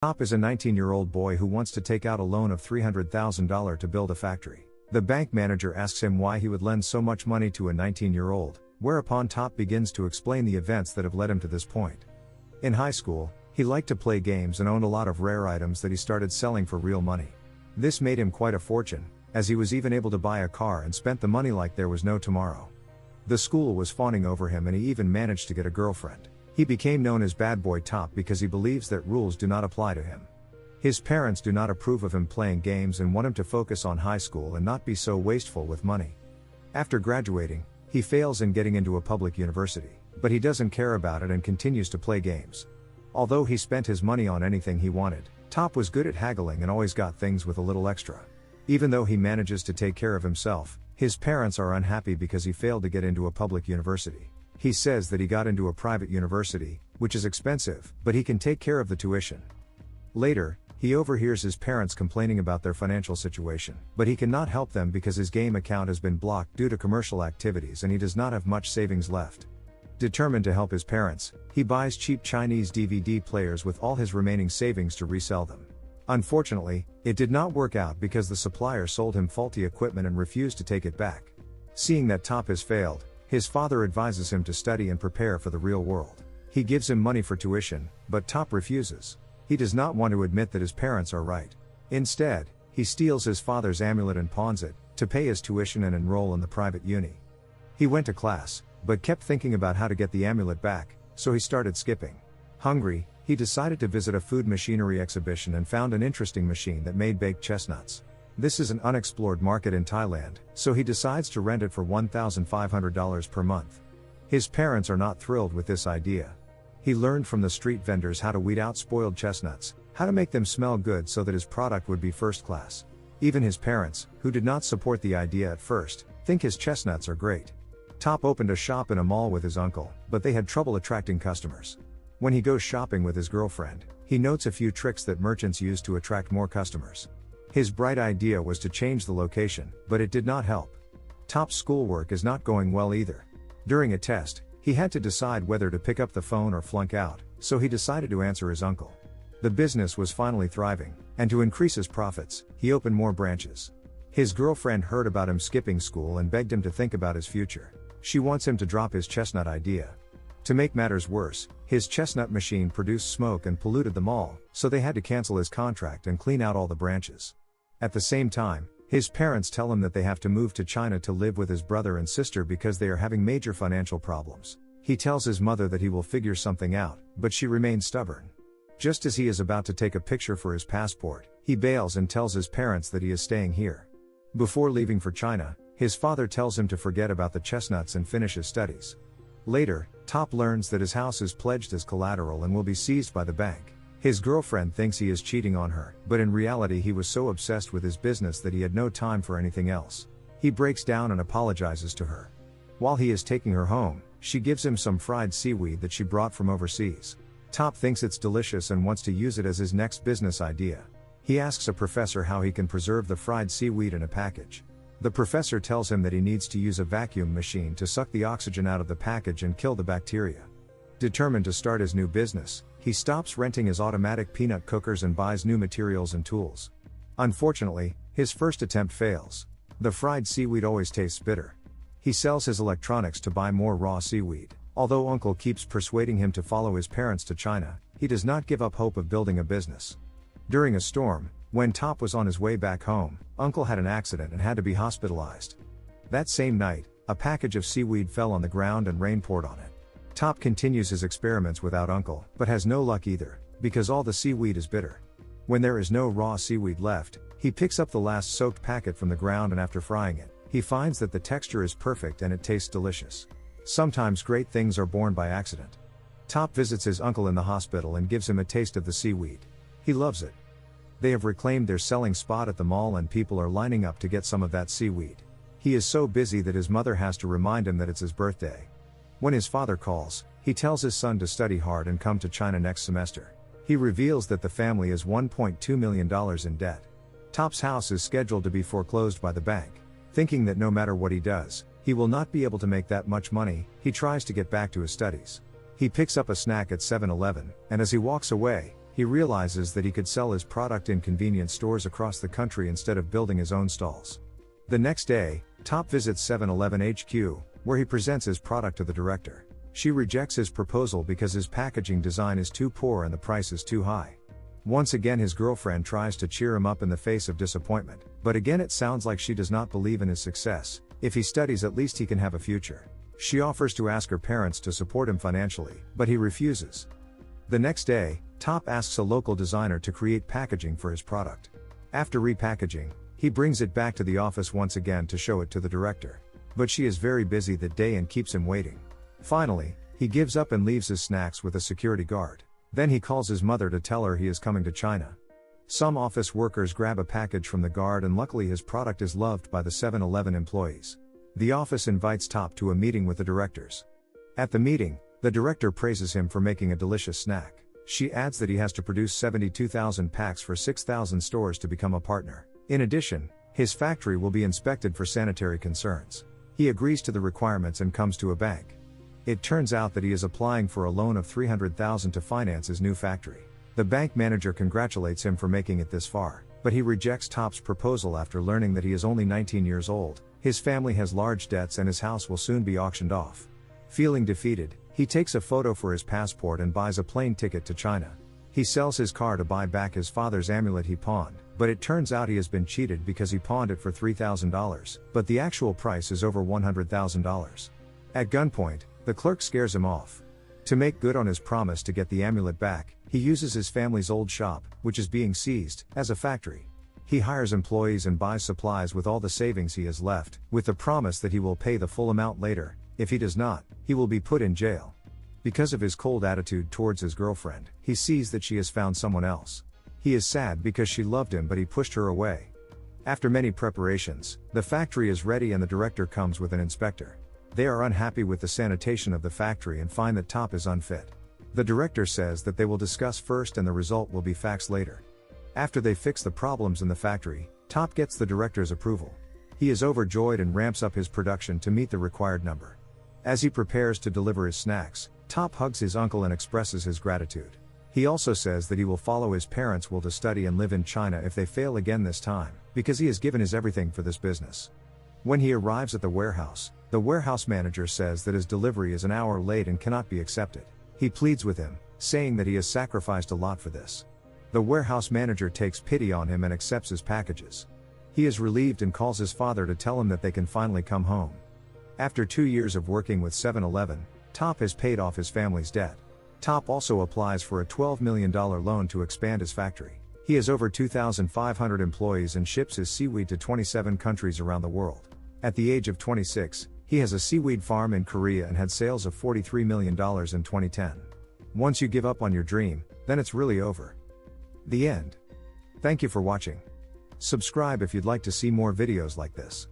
Top is a 19-year-old boy who wants to take out a loan of $300,000 to build a factory. The bank manager asks him why he would lend so much money to a 19-year-old, whereupon Top begins to explain the events that have led him to this point. In high school, he liked to play games and owned a lot of rare items that he started selling for real money. This made him quite a fortune, as he was even able to buy a car and spent the money like there was no tomorrow. The school was fawning over him and he even managed to get a girlfriend. He became known as Bad Boy Top because he believes that rules do not apply to him. His parents do not approve of him playing games and want him to focus on high school and not be so wasteful with money. After graduating, he fails in getting into a public university, but he doesn't care about it and continues to play games. Although he spent his money on anything he wanted, Top was good at haggling and always got things with a little extra. Even though he manages to take care of himself, his parents are unhappy because he failed to get into a public university. He says that he got into a private university, which is expensive, but he can take care of the tuition. Later, he overhears his parents complaining about their financial situation, but he cannot help them because his game account has been blocked due to commercial activities and he does not have much savings left. Determined to help his parents, he buys cheap Chinese DVD players with all his remaining savings to resell them. Unfortunately, it did not work out because the supplier sold him faulty equipment and refused to take it back. Seeing that Top has failed, his father advises him to study and prepare for the real world. He gives him money for tuition, but Top refuses. He does not want to admit that his parents are right. Instead, he steals his father's amulet and pawns it, to pay his tuition and enroll in the private uni. He went to class, but kept thinking about how to get the amulet back, so he started skipping. Hungry, he decided to visit a food machinery exhibition and found an interesting machine that made baked chestnuts. This is an unexplored market in Thailand, so he decides to rent it for $1,500 per month. His parents are not thrilled with this idea. He learned from the street vendors how to weed out spoiled chestnuts, how to make them smell good so that his product would be first class. Even his parents, who did not support the idea at first, think his chestnuts are great. Top opened a shop in a mall with his uncle, but they had trouble attracting customers. When he goes shopping with his girlfriend, he notes a few tricks that merchants use to attract more customers. His bright idea was to change the location, but it did not help. Top's schoolwork is not going well either. During a test, he had to decide whether to pick up the phone or flunk out, so he decided to answer his uncle. The business was finally thriving, and to increase his profits, he opened more branches. His girlfriend heard about him skipping school and begged him to think about his future. She wants him to drop his chestnut idea. To make matters worse, his chestnut machine produced smoke and polluted the mall, so they had to cancel his contract and clean out all the branches. At the same time, his parents tell him that they have to move to China to live with his brother and sister because they are having major financial problems. He tells his mother that he will figure something out, but she remains stubborn. Just as he is about to take a picture for his passport, he bails and tells his parents that he is staying here. Before leaving for China, his father tells him to forget about the chestnuts and finish his studies. Later, Top learns that his house is pledged as collateral and will be seized by the bank. His girlfriend thinks he is cheating on her, but in reality he was so obsessed with his business that he had no time for anything else. He breaks down and apologizes to her. While he is taking her home, she gives him some fried seaweed that she brought from overseas. Top thinks it's delicious and wants to use it as his next business idea. He asks a professor how he can preserve the fried seaweed in a package. The professor tells him that he needs to use a vacuum machine to suck the oxygen out of the package and kill the bacteria. Determined to start his new business, he stops renting his automatic peanut cookers and buys new materials and tools. Unfortunately, his first attempt fails. The fried seaweed always tastes bitter. He sells his electronics to buy more raw seaweed. Although Uncle keeps persuading him to follow his parents to China, he does not give up hope of building a business. During a storm, when Top was on his way back home, Uncle had an accident and had to be hospitalized. That same night, a package of seaweed fell on the ground and rain poured on it. Top continues his experiments without Uncle, but has no luck either, because all the seaweed is bitter. When there is no raw seaweed left, he picks up the last soaked packet from the ground and after frying it, he finds that the texture is perfect and it tastes delicious. Sometimes great things are born by accident. Top visits his uncle in the hospital and gives him a taste of the seaweed. He loves it. They have reclaimed their selling spot at the mall and people are lining up to get some of that seaweed. He is so busy that his mother has to remind him that it's his birthday. When his father calls, he tells his son to study hard and come to China next semester. He reveals that the family is $1.2 million in debt. Top's house is scheduled to be foreclosed by the bank. Thinking that no matter what he does, he will not be able to make that much money, he tries to get back to his studies. He picks up a snack at 7-Eleven, and as he walks away, He realizes that he could sell his product in convenience stores across the country instead of building his own stalls. The next day, Top visits 7-Eleven HQ, where he presents his product to the director. She rejects his proposal because his packaging design is too poor and the price is too high. Once again his girlfriend tries to cheer him up in the face of disappointment, but again it sounds like she does not believe in his success. If he studies, at least he can have a future. She offers to ask her parents to support him financially, but he refuses. The next day, Top asks a local designer to create packaging for his product. After repackaging, he brings it back to the office once again to show it to the director. But she is very busy that day and keeps him waiting. Finally, he gives up and leaves his snacks with a security guard. Then he calls his mother to tell her he is coming to China. Some office workers grab a package from the guard, and luckily his product is loved by the 7-Eleven employees. The office invites Top to a meeting with the directors. At the meeting, the director praises him for making a delicious snack. She adds that he has to produce 72,000 packs for 6,000 stores to become a partner. In addition, his factory will be inspected for sanitary concerns. He agrees to the requirements and comes to a bank. It turns out that he is applying for a loan of $300,000 to finance his new factory. The bank manager congratulates him for making it this far, but he rejects Top's proposal after learning that he is only 19 years old, his family has large debts, and his house will soon be auctioned off. Feeling defeated, he takes a photo for his passport and buys a plane ticket to China. He sells his car to buy back his father's amulet he pawned, but it turns out he has been cheated because he pawned it for $3,000, but the actual price is over $100,000. At gunpoint, the clerk scares him off. To make good on his promise to get the amulet back, he uses his family's old shop, which is being seized, as a factory. He hires employees and buys supplies with all the savings he has left, with the promise that he will pay the full amount later. If he does not, he will be put in jail. Because of his cold attitude towards his girlfriend, he sees that she has found someone else. He is sad because she loved him, but he pushed her away. After many preparations, the factory is ready and the director comes with an inspector. They are unhappy with the sanitation of the factory and find that Top is unfit. The director says that they will discuss first and the result will be faxed later. After they fix the problems in the factory, Top gets the director's approval. He is overjoyed and ramps up his production to meet the required number. As he prepares to deliver his snacks, Top hugs his uncle and expresses his gratitude. He also says that he will follow his parents' will to study and live in China if they fail again this time, because he has given his everything for this business. When he arrives at the warehouse manager says that his delivery is an hour late and cannot be accepted. He pleads with him, saying that he has sacrificed a lot for this. The warehouse manager takes pity on him and accepts his packages. He is relieved and calls his father to tell him that they can finally come home. After 2 years of working with 7-Eleven, Top has paid off his family's debt. Top also applies for a $12 million loan to expand his factory. He has over 2,500 employees and ships his seaweed to 27 countries around the world. At the age of 26, he has a seaweed farm in Korea and had sales of $43 million in 2010. Once you give up on your dream, then it's really over. The end. Thank you for watching. Subscribe if you'd like to see more videos like this.